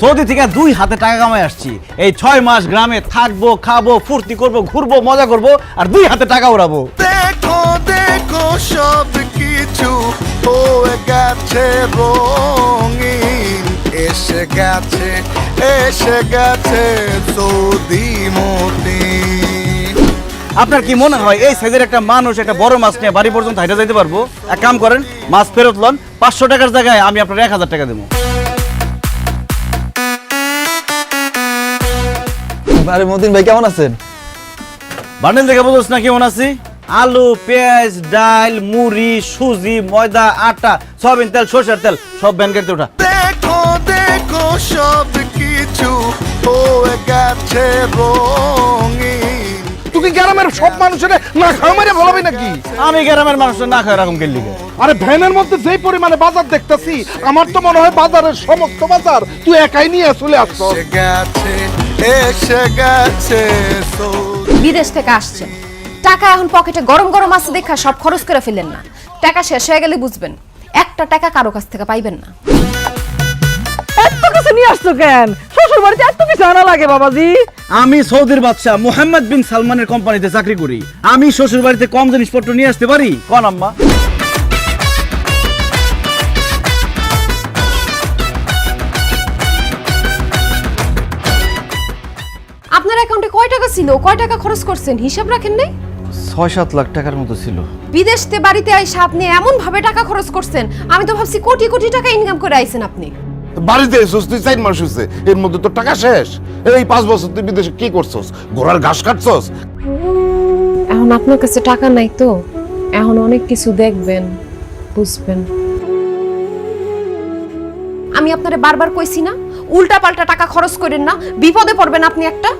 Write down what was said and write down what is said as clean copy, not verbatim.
Saudi থেকে 2 হাতে টাকা কামাই আসছি। এই 6 মাস গ্রামে থাকবো, খাবো, ফুর্তি করবো, ঘুরবো, মজা করবো আর 2 হাতে টাকা উড়াবো। দেখো দেখো সব কিছু হয়ে গেছে রঙিন, এসে গেছে সৌদি মতিন। আপনার কি মনে হয় এই সাইজের একটা মানুষ একটা বড় মাছ নিয়ে বাড়ি পর্যন্ত হাইটা যাইতে পারবো? এক কাম করেন, মাছ ফেরত লন, 500 টাকার জায়গায় আমি আপনার 1000 টাকা দেবো। আরে মতিন ভাই কেমন আছেন? বান্ডেল দেখে বুঝোস না কেমন আছি? আলু, পেঁয়াজ, ডাল, মুড়ি, সুজি, ময়দা, আটা, সয়াবিন তেল, সরষের তেল সব ব্যান গাড়িতে ওঠা। দেখো দেখো সব কিছু হয়ে গেছে রঙিন। তুই কি গ্রামের সব মানুষের না খাওয়া মেরে ভালোই নাকি? আমি গ্রামের মানুষ না খায় এরকম গেলি। আরে ভ্যানের মধ্যে যেই পরিমাণে বাজার দেখতেছি, আমার তো মনে হয় বাজারের সমস্ত বাজার তুই একাই নিয়ে চলে আসছ। এসে গেছে সৌদি। বিদেশ থেকে আসছেন, টাকা এখন পকেটে গরম গরম আছে দেখা সব খরচ করে ফেলেন না। টাকা শেষ হয়ে গেলে বুঝবেন একটা টাকা কারো কাছ থেকে পাইবেন না। এত কিছু নিয়ে আসছো কেন? শ্বশুর বাড়িতে এত কিছু আনা লাগে বাবাজি? আমি সৌদির বাদশা মোহাম্মদ বিন সালমানের কোম্পানিতে চাকরি করি। আমি শ্বশুর বাড়িতে কম জিনিসপত্র নিয়ে আসতে পারি? কোন আম্মা? আপনার অ্যাকাউন্টে কয় টাকা ছিল, কয় টাকা খরচ করছেন হিসাব রাখেন নাই? 6-7 লাখ টাকার মতো ছিল। বিদেশতে বাড়িতে আইসা আপনি এমন ভাবে টাকা খরচ করছেন, আমি তো ভাবছি কোটি কোটি টাকা ইনকাম করে আইছেন আপনি। বাড়িতে এসোস তুই 4 মাস হয়েছে, এর মধ্যে তো টাকা শেষ। এই 5 বছর তুই বিদেশে কি করছস? ঘোড়ার ঘাস কাটছস? এখন আপনার কাছে টাকা নাই তো, এখন অনেক কিছু দেখবেন, বুঝবেন। আমি আপনারে বারবার কইছি না উল্টা পাল্টা টাকা খরচ করেন না, বিপদে পড়বেন আপনি একটা।